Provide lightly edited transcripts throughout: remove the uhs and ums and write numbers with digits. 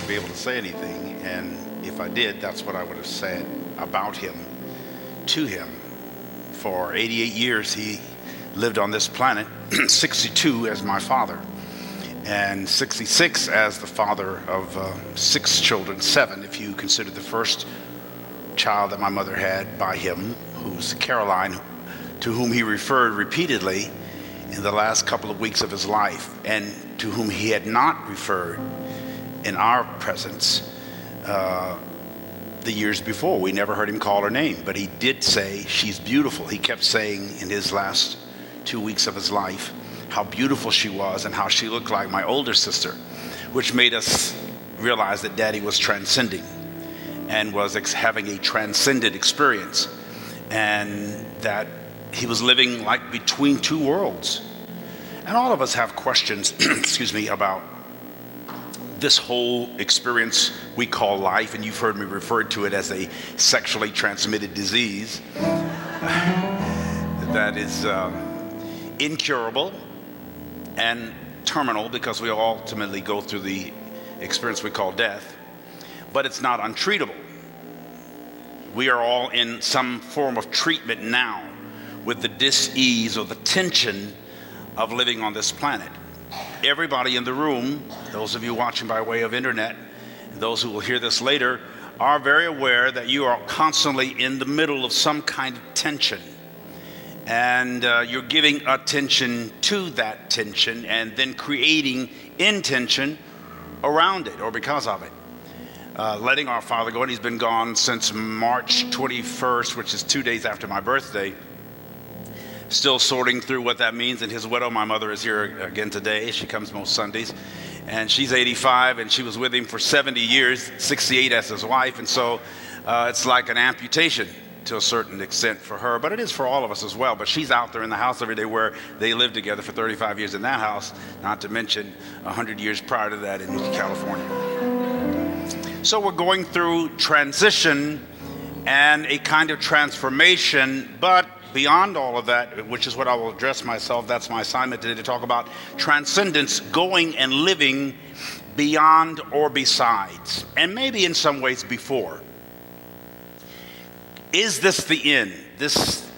to be able to say anything, and if I did, that's what I would have said about him, to him. For 88 years, he lived on this planet, 62 as my father, and 66 as the father of 6 children, 7 if you consider the first child that my mother had by him, who's Caroline, to whom he referred repeatedly in the last couple of weeks of his life, and to whom he had not referred in our presence the years before. We never heard him call her name, but he did say, "She's beautiful." He kept saying in his last 2 weeks of his life how beautiful she was and how she looked like my older sister, which made us realize that Daddy was transcending and was having a transcendent experience, and that he was living like between two worlds. And all of us have questions, excuse me, about this whole experience we call life, and you've heard me refer to it as a sexually transmitted disease that is incurable and terminal, because we ultimately go through the experience we call death, but it's not untreatable. We are all in some form of treatment now with the dis-ease or the tension of living on this planet. Everybody in the room, those of you watching by way of internet, those who will hear this later, are very aware that you are constantly in the middle of some kind of tension. And you're giving attention to that tension and then creating intention around it or because of it. Letting our father go, and he's been gone since March 21st, which is 2 days after my birthday. Still sorting through what that means. And his widow, my mother, is here again today. She comes most Sundays. And she's 85, and she was with him for 70 years, 68 as his wife. And so it's like an amputation to a certain extent for her, but it is for all of us as well. But she's out there in the house every day, where they lived together for 35 years in that house, not to mention 100 years prior to that in California. So we're going through transition and a kind of transformation, but beyond all of that, which is what I will address myself, that's my assignment today, to talk about transcendence, going and living beyond or besides, and maybe in some ways before. Is this the end, this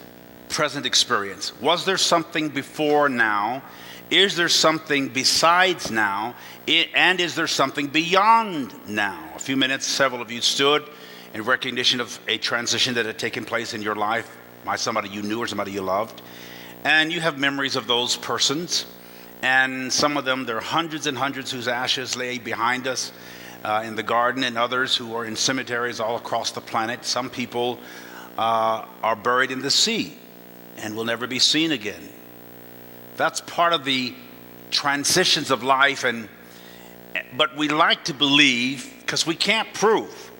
present experience? Was there something before now? Is there something besides now? And is there something beyond now? A few minutes, several of you stood in recognition of a transition that had taken place in your life by somebody you knew or somebody you loved. And you have memories of those persons. And some of them, there are hundreds and hundreds whose ashes lay behind us in the garden, and others who are in cemeteries all across the planet. Some people are buried in the sea and will never be seen again. That's part of the transitions of life, but we like to believe, because we can't prove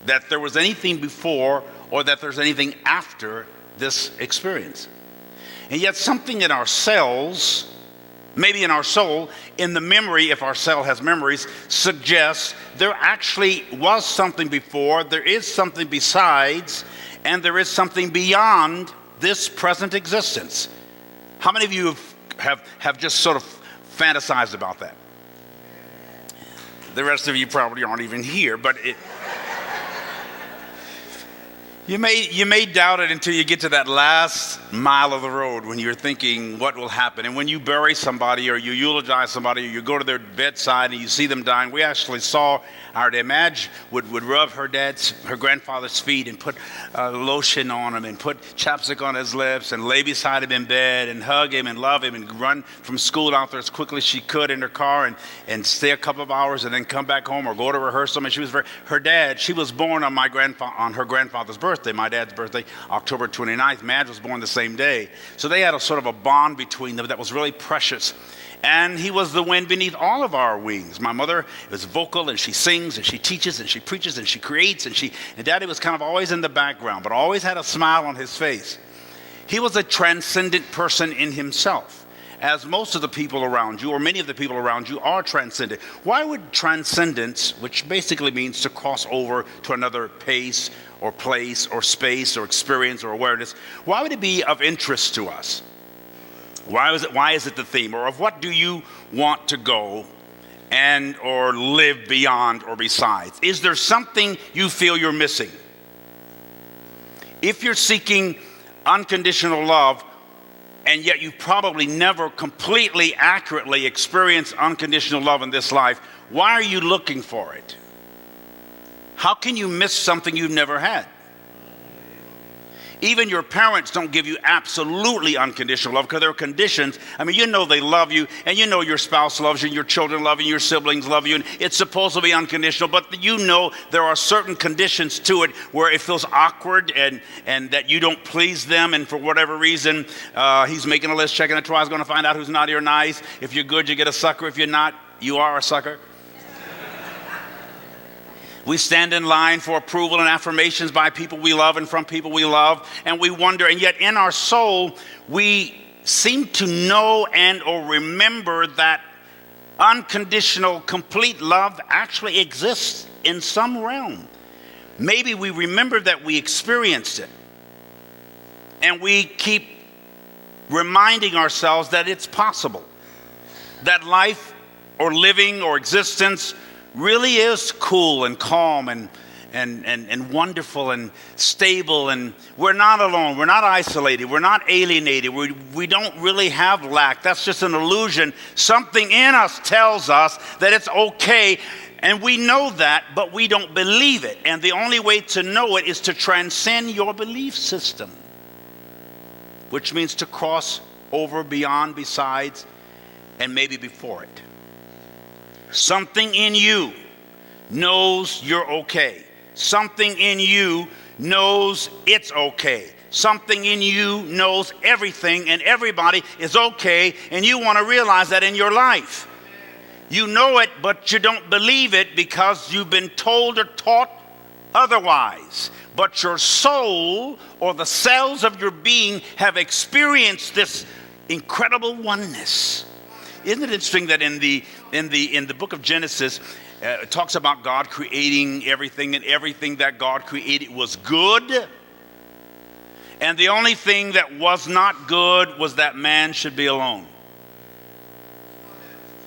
that there was anything before or that there's anything after this experience. And yet something in our cells, maybe in our soul, in the memory, if our cell has memories, suggests there actually was something before, there is something besides, and there is something beyond this present existence. How many of you have just sort of fantasized about that? The rest of you probably aren't even here, but you may doubt it until you get to that last mile of the road when you're thinking what will happen. And when you bury somebody or you eulogize somebody or you go to their bedside and you see them dying, we actually saw our dad. Madge would rub her grandfather's feet and put lotion on him and put chapstick on his lips and lay beside him in bed and hug him and love him and run from school out there as quickly as she could in her car and stay a couple of hours and then come back home or go to rehearsal. And she was born on her grandfather's birthday. My dad's birthday, October 29th. Madge was born the same day. So they had a sort of a bond between them that was really precious. And he was the wind beneath all of our wings. My mother was vocal, and she sings, and she teaches, and she preaches, and she creates, and Daddy was kind of always in the background, but always had a smile on his face. He was a transcendent person in himself, as most of the people around you, or many of the people around you, are transcendent. Why would transcendence, which basically means to cross over to another pace or place or space or experience or awareness, why would it be of interest to us? Why is it the theme? Or of what do you want to go and or live beyond or besides? Is there something you feel you're missing? If you're seeking unconditional love, and yet you probably never completely accurately experienced unconditional love in this life, why are you looking for it? How can you miss something you've never had? Even your parents don't give you absolutely unconditional love because there are conditions. I mean, you know they love you, and you know your spouse loves you, and your children love you, and your siblings love you, and it's supposed to be unconditional, but you know there are certain conditions to it where it feels awkward and that you don't please them, and for whatever reason, he's making a list, checking it twice, going to find out who's naughty or nice. If you're good, you get a sucker. If you're not, you are a sucker. We stand in line for approval and affirmations by people we love and from people we love, and we wonder, and yet in our soul, we seem to know and or remember that unconditional, complete love actually exists in some realm. Maybe we remember that we experienced it, and we keep reminding ourselves that it's possible, that life or living or existence really is cool and calm and wonderful and stable, and we're not alone, we're not isolated, we're not alienated, we don't really have lack. That's just an illusion. Something in us tells us that it's okay, and we know that, but we don't believe it. And the only way to know it is to transcend your belief system, which means to cross over, beyond, besides, and maybe before it. Something in you knows you're okay. Something in you knows it's okay. Something in you knows everything and everybody is okay, and you want to realize that in your life. You know it, but you don't believe it because you've been told or taught otherwise. But your soul or the cells of your being have experienced this incredible oneness. Isn't it interesting that in the book of Genesis, it talks about God creating everything, and everything that God created was good. And the only thing that was not good was that man should be alone.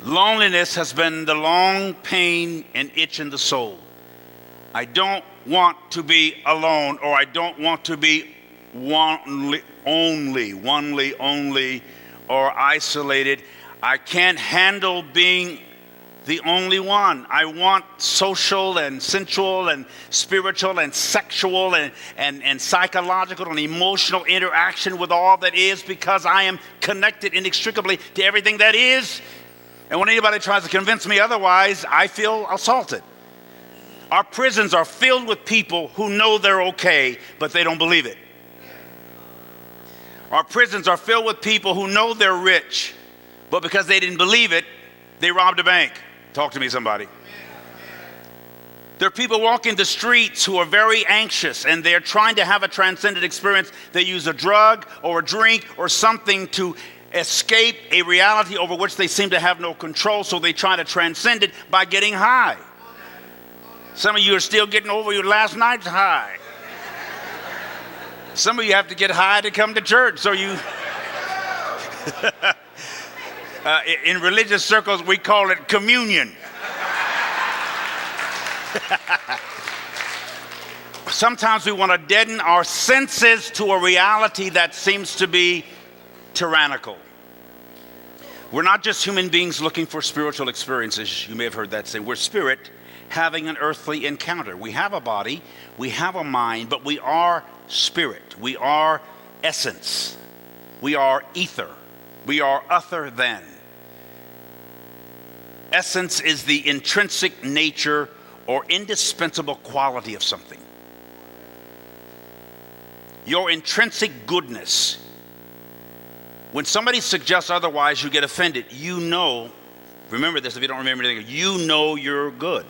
Loneliness has been the long pain and itch in the soul. I don't want to be alone, or I don't want to be only, or isolated. I can't handle being the only one. I want social and sensual and spiritual and sexual and psychological and emotional interaction with all that is, because I am connected inextricably to everything that is. And when anybody tries to convince me otherwise, I feel assaulted. Our prisons are filled with people who know they're okay, but they don't believe it. Our prisons are filled with people who know they're rich, but because they didn't believe it, they robbed a bank. Talk to me, somebody. There are people walking the streets who are very anxious, and they're trying to have a transcendent experience. They use a drug or a drink or something to escape a reality over which they seem to have no control, so they try to transcend it by getting high. Some of you are still getting over your last night's high. Some of you have to get high to come to church, so you... in religious circles, we call it communion. Sometimes we want to deaden our senses to a reality that seems to be tyrannical. We're not just human beings looking for spiritual experiences. You may have heard that saying. We're spirit having an earthly encounter. We have a body, we have a mind, but we are spirit. We are essence. We are ether. We are other than. Essence is the intrinsic nature or indispensable quality of something. Your intrinsic goodness. When somebody suggests otherwise, you get offended. You know, remember this if you don't remember anything, you know you're good.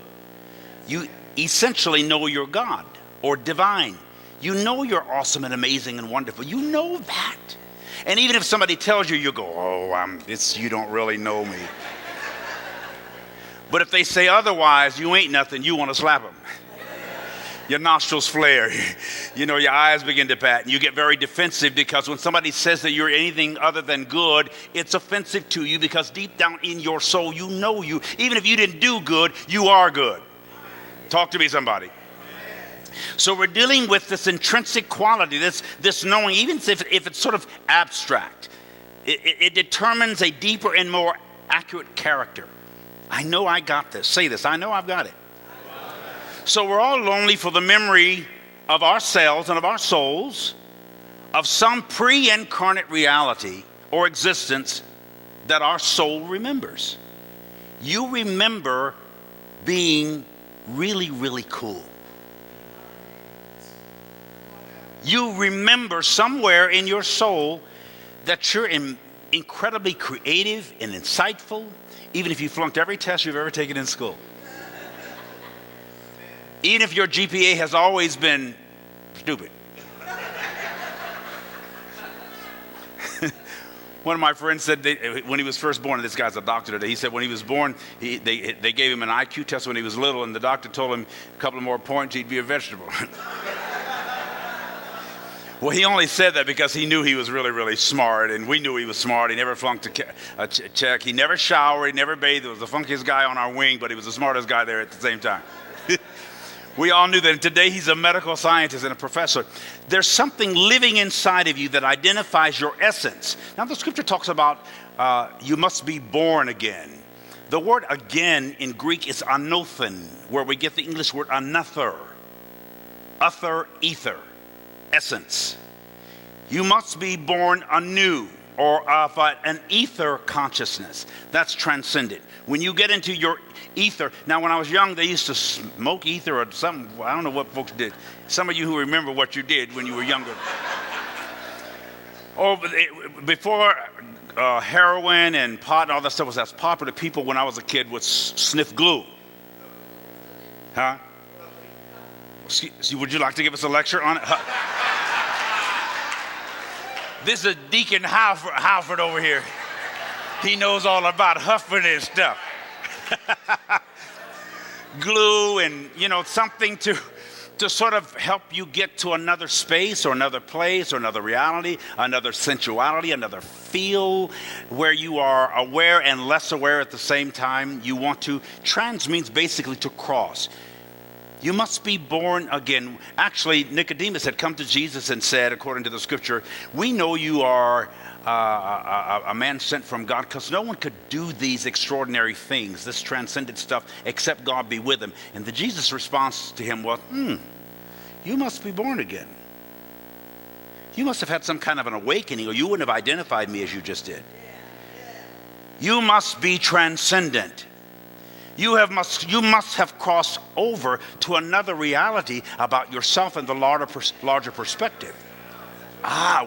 You essentially know you're God or divine. You know you're awesome and amazing and wonderful. You know that. And even if somebody tells you, you go, oh, you don't really know me. But if they say otherwise, you ain't nothing, you want to slap them. Your nostrils flare. Your eyes begin to pat, and you get very defensive because when somebody says that you're anything other than good, it's offensive to you because deep down in your soul, even if you didn't do good, you are good. Talk to me, somebody. So we're dealing with this intrinsic quality, this knowing, even if it's sort of abstract. It determines a deeper and more accurate character. I know I got this. Say this. I know I've got it. So we're all lonely for the memory of ourselves and of our souls of some pre-incarnate reality or existence that our soul remembers. You remember being really, really cool. You remember somewhere in your soul that you're incredibly creative and insightful, even if you flunked every test you've ever taken in school. Even if your GPA has always been stupid. One of my friends said when he was first born, and this guy's a doctor today, he said when he was born, they gave him an IQ test when he was little, and the doctor told him a couple of more points, he'd be a vegetable. Well, he only said that because he knew he was really, really smart, and we knew he was smart. He never flunked a check. He never showered. He never bathed. He was the funkiest guy on our wing, but he was the smartest guy there at the same time. We all knew that. And today he's a medical scientist and a professor. There's something living inside of you that identifies your essence. Now, the scripture talks about you must be born again. The word again in Greek is anothen, where we get the English word another. Ether. Essence. You must be born anew, or of an ether consciousness. That's transcendent. When you get into your ether. Now, when I was young, they used to smoke ether or something. I don't know what folks did. Some of you who remember what you did when you were younger. Before heroin and pot and all that stuff was as popular, people when I was a kid would sniff glue. Huh? Would you like to give us a lecture on it? This is Deacon Halford over here. He knows all about huffing and stuff. Glue and, something to sort of help you get to another space or another place or another reality, another sensuality, another feel where you are aware and less aware at the same time. You want to. Trans means basically to cross. You must be born again. Actually, Nicodemus had come to Jesus and said, according to the scripture, we know you are a man sent from God because no one could do these extraordinary things, this transcendent stuff, except God be with him. And the Jesus response to him was, you must be born again. You must have had some kind of an awakening or you wouldn't have identified me as you just did. You must be transcendent. You must have crossed over to another reality about yourself and the larger perspective.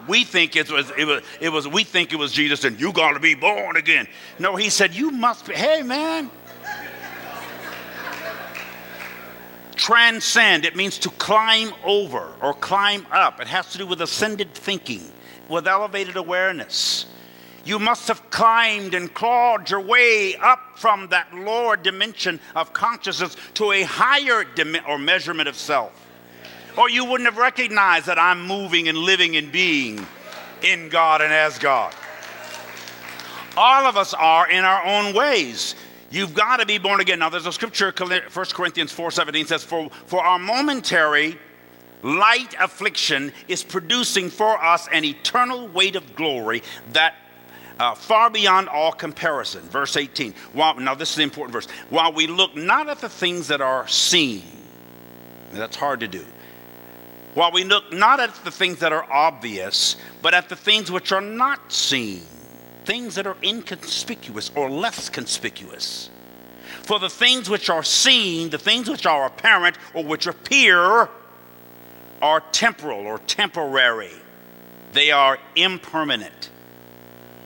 We think it was Jesus and you got to be born again. No, he said you must be. Hey, man. Transcend. It means to climb over or climb up. It has to do with ascended thinking, with elevated awareness. You must have climbed and clawed your way up from that lower dimension of consciousness to a higher or measurement of self. Or you wouldn't have recognized that I'm moving and living and being in God and as God. All of us are in our own ways. You've got to be born again. Now there's a scripture, 1 Corinthians 4:17 says, for our momentary light affliction is producing for us an eternal weight of glory that far beyond all comparison. Verse 18. Now this is the important verse. While we look not at the things that are seen. That's hard to do. While we look not at the things that are obvious, but at the things which are not seen. Things that are inconspicuous or less conspicuous. For the things which are seen, the things which are apparent or which appear are temporal or temporary. They are impermanent.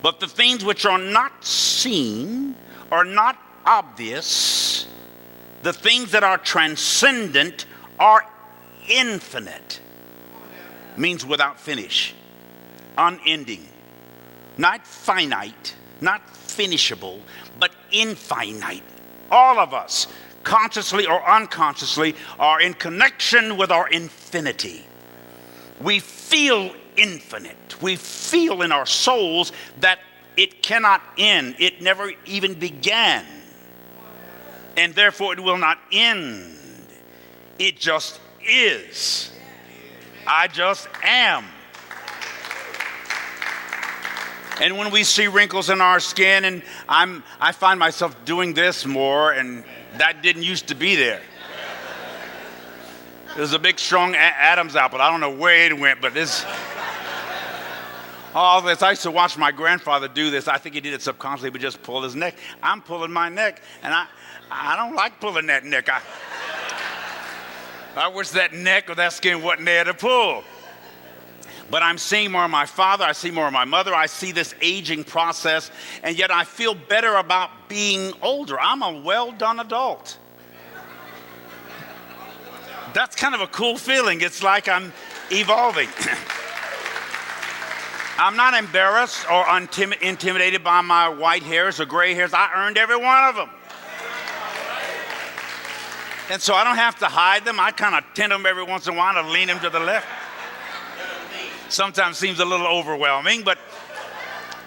But the things which are not seen, are not obvious, the things that are transcendent are infinite. Means without finish, unending, not finite, not finishable, but infinite. All of us consciously or unconsciously, are in connection with our infinity. We feel infinite. We feel in our souls that it cannot end. It never even began. And therefore it will not end. It just is. I just am. And when we see wrinkles in our skin, and I find myself doing this more, and that didn't used to be there. There's a big, strong Adam's apple. I don't know where it went, but this. All this. I used to watch my grandfather do this. I think he did it subconsciously, but just pull his neck. I'm pulling my neck, and I don't like pulling that neck. I wish that neck or that skin wasn't there to pull. But I'm seeing more of my father, I see more of my mother, I see this aging process, and yet I feel better about being older. I'm a well-done adult. That's kind of a cool feeling. It's like I'm evolving. I'm not embarrassed or intimidated by my white hairs or gray hairs. I earned every one of them. And so I don't have to hide them. I kind of tint them every once in a while and lean them to the left. Sometimes seems a little overwhelming, but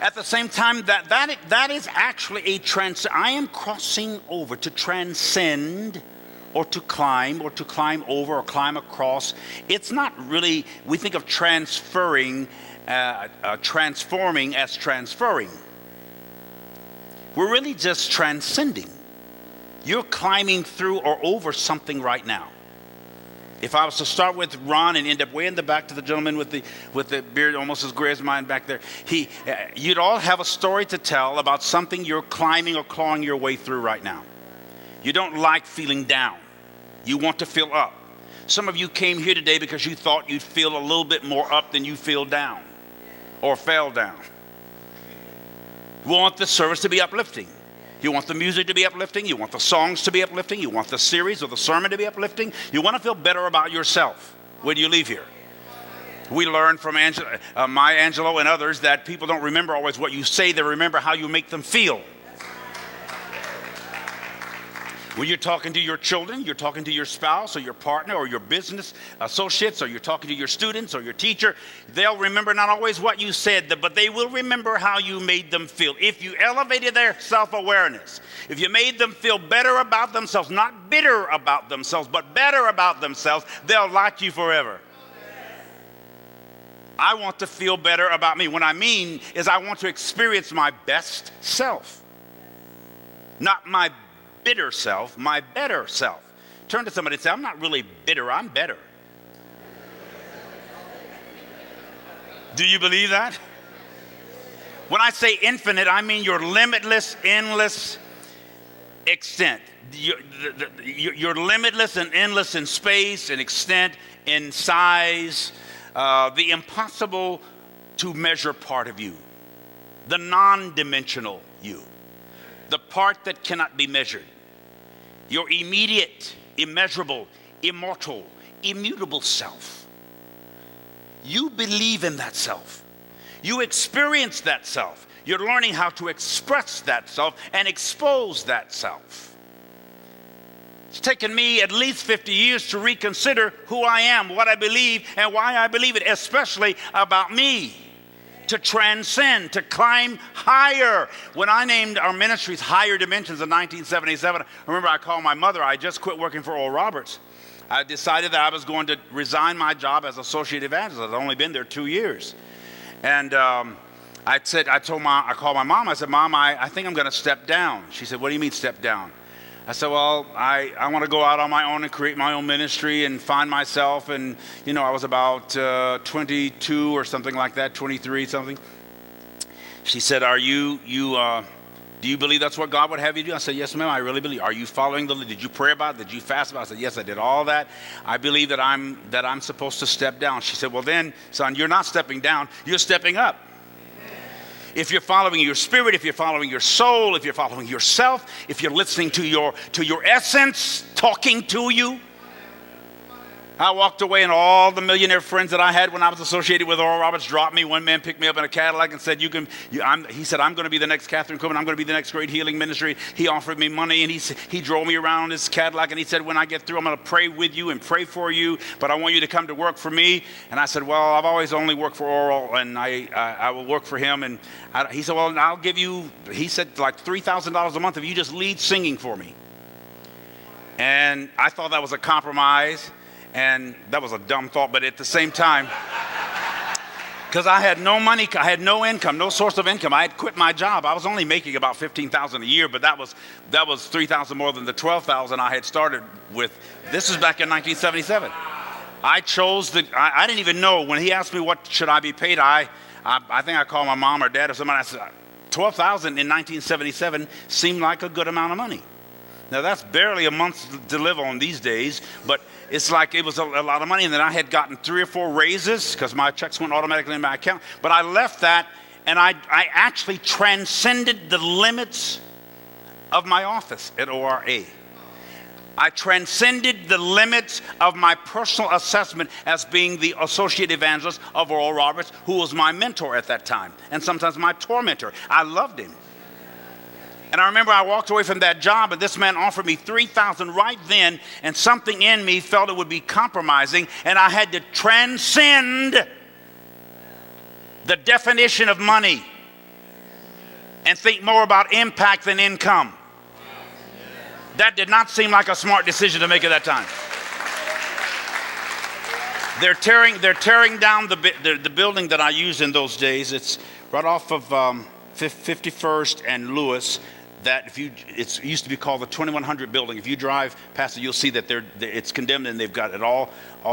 at the same time, that is actually I am crossing over to transcend or to climb over or climb across. It's not really, we think of transforming as transferring. We're really just transcending. You're climbing through or over something right now. If I was to start with Ron and end up way in the back to the gentleman with the beard almost as gray as mine back there, you'd all have a story to tell about something you're climbing or clawing your way through right now. You don't like feeling down. You want to feel up. Some of you came here today because you thought you'd feel a little bit more up than you feel down or fell down. You want the service to be uplifting. You want the music to be uplifting. You want the songs to be uplifting. You want the series or the sermon to be uplifting. You want to feel better about yourself when you leave here. We learned from Maya Angelou and others that people don't remember always what you say. They remember how you make them feel. When you're talking to your children, you're talking to your spouse or your partner or your business associates, or you're talking to your students or your teacher, they'll remember not always what you said, but they will remember how you made them feel. If you elevated their self-awareness, if you made them feel better about themselves, not bitter about themselves, but better about themselves, they'll like you forever. I want to feel better about me. What I mean is I want to experience my best self, not my bitter self, my better self. Turn to somebody and say, I'm not really bitter, I'm better. Do you believe that? When I say infinite, I mean your limitless, endless extent. You're limitless and endless in space and extent, in size, the impossible to measure part of you, the non-dimensional you, the part that cannot be measured. Your immediate, immeasurable, immortal, immutable self. You believe in that self. You experience that self. You're learning how to express that self and expose that self. It's taken me at least 50 years to reconsider who I am, what I believe, and why I believe it, especially about me. To transcend, to climb higher. When I named our ministries Higher Dimensions in 1977, I remember I called my mother. I just quit working for Oral Roberts. I decided that I was going to resign my job as associate evangelist. I'd only been there 2 years. And I called my mom. I said, Mom, I think I'm going to step down. She said, what do you mean step down? I said, well, I want to go out on my own and create my own ministry and find myself. And, I was about 22 or something like that, 23 something. She said, do you believe that's what God would have you do? I said, yes, ma'am, I really believe. Are you following did you pray about it? Did you fast about it? I said, yes, I did all that. I believe that I'm supposed to step down. She said, well then, son, you're not stepping down, you're stepping up. If you're following your spirit, if you're following your soul, if you're following yourself, if you're listening to your essence talking to you, I walked away, and all the millionaire friends that I had when I was associated with Oral Roberts dropped me. One man picked me up in a Cadillac and said, he said, I'm going to be the next Catherine Kuhlman. I'm going to be the next great healing ministry. He offered me money, and he drove me around his Cadillac, and he said, when I get through, I'm going to pray with you and pray for you, but I want you to come to work for me. And I said, well, I've always only worked for Oral, and I will work for him. And he said, well, I'll give you, he said, like $3,000 a month if you just lead singing for me. And I thought that was a compromise. And that was a dumb thought, but at the same time, because I had no money, I had no income, no source of income. I had quit my job. I was only making about $15,000 a year, but that was $3,000 more than the $12,000 I had started with. This was back in 1977. I chose I didn't even know. When he asked me what should I be paid, I think I called my mom or dad or somebody. I said, $12,000 in 1977 seemed like a good amount of money. Now, that's barely a month to live on these days, but it's like it was a lot of money. And then I had gotten 3 or 4 raises because my checks went automatically in my account. But I left that, and I actually transcended the limits of my office at ORA. I transcended the limits of my personal assessment as being the associate evangelist of Oral Roberts, who was my mentor at that time, and sometimes my tormentor. I loved him. And I remember I walked away from that job, and this man offered me $3,000 right then, and something in me felt it would be compromising, and I had to transcend the definition of money and think more about impact than income. That did not seem like a smart decision to make at that time. They're tearing down the building that I used in those days. It's right off of 51st and Lewis. It used to be called the 2100 building. If you drive past it, you'll see that it's condemned and they've got it all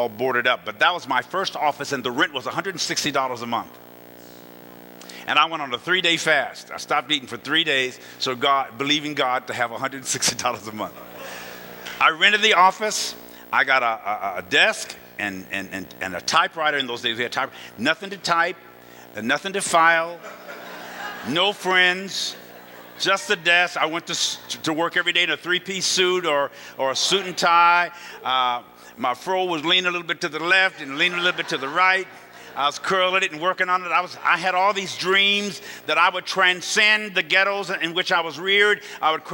boarded up. But that was my first office, and the rent was $160 a month. And I went on a 3-day fast. I stopped eating for 3 days, so believing God to have $160 a month. I rented the office. I got a desk and a typewriter. In those days, we had typewriter. Nothing to type, nothing to file, no friends. Just the desk. I went to work every day in a 3-piece suit or a suit and tie. My fro was leaning a little bit to the left and leaning a little bit to the right. I was curling it and working on it. I had all these dreams that I would transcend the ghettos in which I was reared. I would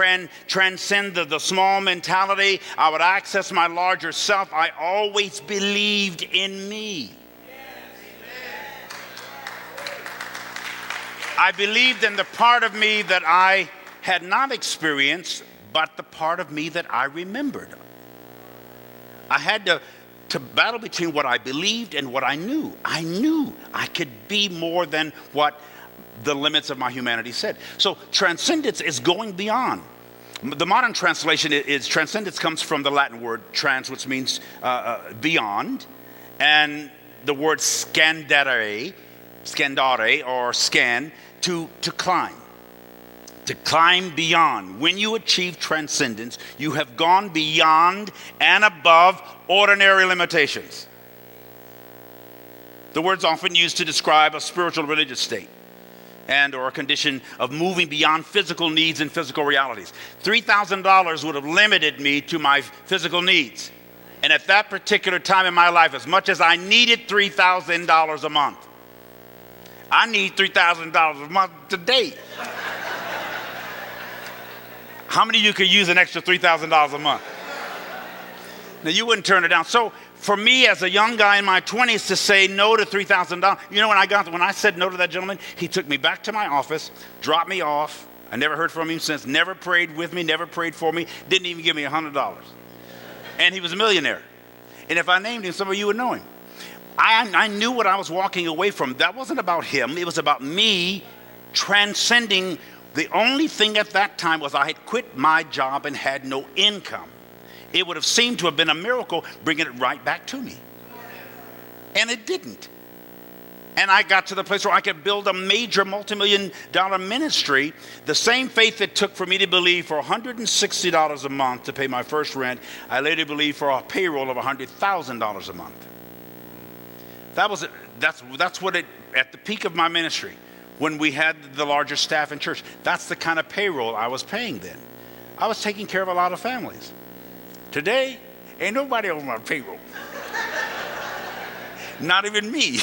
transcend the small mentality. I would access my larger self. I always believed in me. I believed in the part of me that I had not experienced, but the part of me that I remembered. I had to battle between what I believed and what I knew. I knew I could be more than what the limits of my humanity said. So transcendence is going beyond. The modern translation is transcendence comes from the Latin word trans, which means beyond, and the word scandere or scan, to climb beyond. When you achieve transcendence, you have gone beyond and above ordinary limitations. The word's often used to describe a spiritual religious state and or a condition of moving beyond physical needs and physical realities. $3,000 would have limited me to my physical needs. And at that particular time in my life, as much as I needed $3,000 a month, I need $3,000 a month today. How many of you could use an extra $3,000 a month? Now, you wouldn't turn it down. So for me as a young guy in my 20s to say no to $3,000, you know, when I said no to that gentleman, he took me back to my office, dropped me off. I never heard from him since, never prayed with me, never prayed for me, didn't even give me $100. And he was a millionaire. And if I named him, some of you would know him. I knew what I was walking away from. That wasn't about him. It was about me transcending. The only thing at that time was I had quit my job and had no income. It would have seemed to have been a miracle bringing it right back to me. And it didn't. And I got to the place where I could build a major multi-million-dollar ministry. The same faith that took for me to believe for $160 a month to pay my first rent, I later believed for a payroll of $100,000 a month. That's what it, at the peak of my ministry, when we had the larger staff in church, that's the kind of payroll I was paying then. I was taking care of a lot of families. Today, ain't nobody on my payroll. Not even me.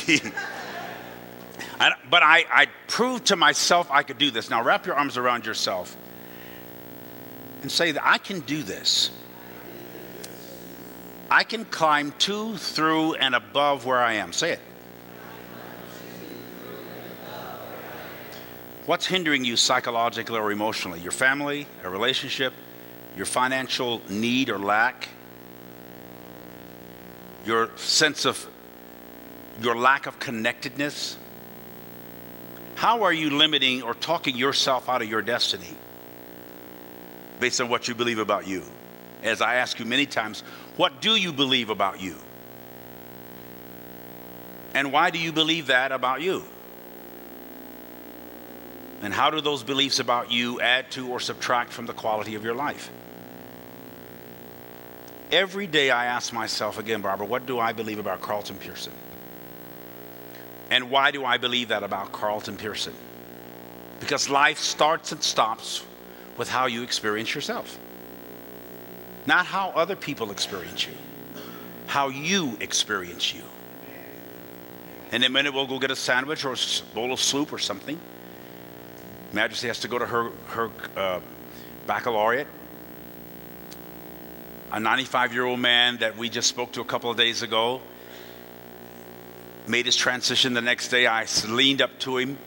But I proved to myself I could do this. Now wrap your arms around yourself and say that I can do this. I can climb to, through, and above where I am. Say it. What's hindering you psychologically or emotionally? Your family, a relationship, your financial need or lack, your sense of your lack of connectedness? How are you limiting or talking yourself out of your destiny based on what you believe about you? As I ask you many times, what do you believe about you? And why do you believe that about you? And how do those beliefs about you add to or subtract from the quality of your life? Every day I ask myself again, Barbara, what do I believe about Carlton Pearson? And why do I believe that about Carlton Pearson? Because life starts and stops with how you experience yourself. Not how other people experience you. How you experience you. In a minute we'll go get a sandwich or a bowl of soup or something. Majesty has to go to her baccalaureate. A 95-year-old man that we just spoke to a couple of days ago made his transition the next day. I leaned up to him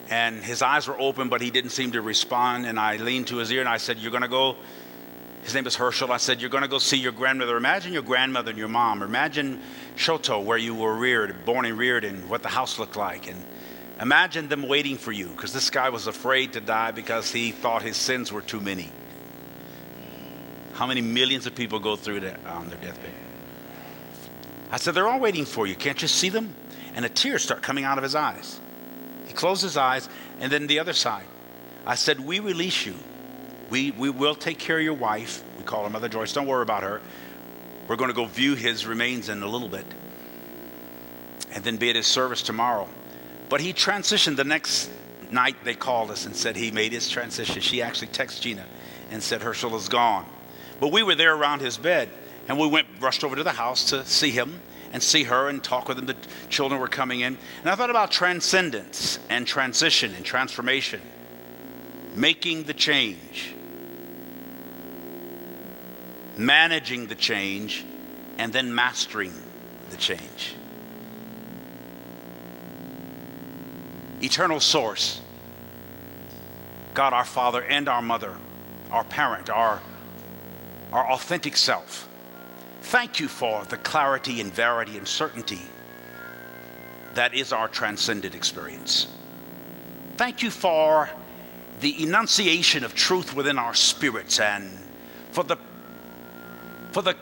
and his eyes were open, but he didn't seem to respond. And I leaned to his ear and I said, you're going to go, his name is Herschel. I said, you're going to go see your grandmother. Imagine your grandmother and your mom. Imagine Shoto, where you were born and reared, and what the house looked like. And imagine them waiting for you, because this guy was afraid to die because he thought his sins were too many. How many millions of people go through that on their deathbed? I said, they're all waiting for you. Can't you see them? And a tear started coming out of his eyes. He closed his eyes, and then the other side. I said, we release you. We will take care of your wife. We call her Mother Joyce. Don't worry about her. We're going to go view his remains in a little bit and then be at his service tomorrow. But he transitioned the next night. They called us and said he made his transition. She actually texted Gina and said Herschel is gone. But we were there around his bed, and we rushed over to the house to see him and see her and talk with him. The children were coming in. And I thought about transcendence and transition and transformation, making the change, managing the change, and then mastering the change. Eternal source, God our Father and our Mother, our parent, our authentic self. Thank you for the clarity and verity and certainty that is our transcendent experience. Thank you for the enunciation of truth within our spirits, and for the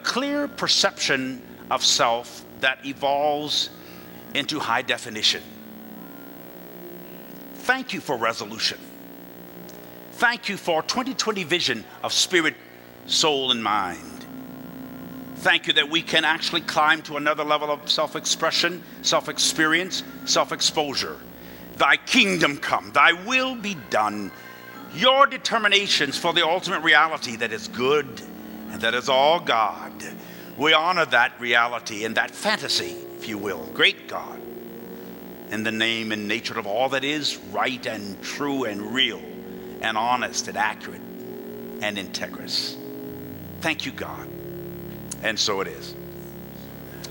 clear perception of self that evolves into high definition. Thank you for resolution. Thank you for 2020 vision of spirit, soul, and mind. Thank you that we can actually climb to another level of self-expression, self-experience, self-exposure. Thy kingdom come, thy will be done. Your determinations for the ultimate reality that is good and that is all God. We honor that reality and that fantasy, if you will, great God, in the name and nature of all that is right and true and real and honest and accurate and integrous. Thank you, God. And so it is.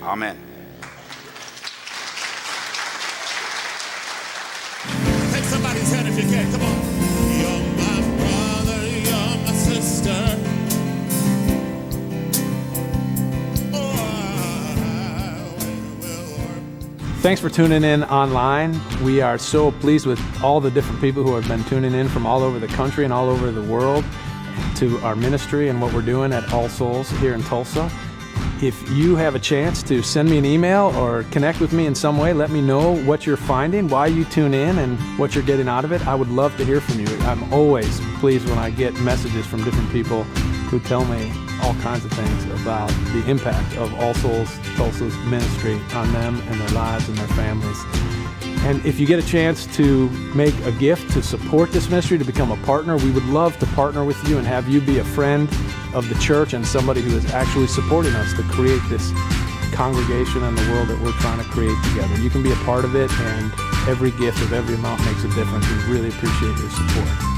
Amen. Take somebody's hand if you can. Come on. You're my brother, you're my sister. Thanks for tuning in online. We are so pleased with all the different people who have been tuning in from all over the country and all over the world to our ministry and what we're doing at All Souls here in Tulsa. If you have a chance to send me an email or connect with me in some way, let me know what you're finding, why you tune in, and what you're getting out of it. I would love to hear from you. I'm always pleased when I get messages from different people who tell me all kinds of things about the impact of All Souls Tulsa's ministry on them and their lives and their families. And if you get a chance to make a gift to support this ministry, to become a partner, we would love to partner with you and have you be a friend of the church and somebody who is actually supporting us to create this congregation and the world that we're trying to create together. You can be a part of it, and every gift of every amount makes a difference. We really appreciate your support.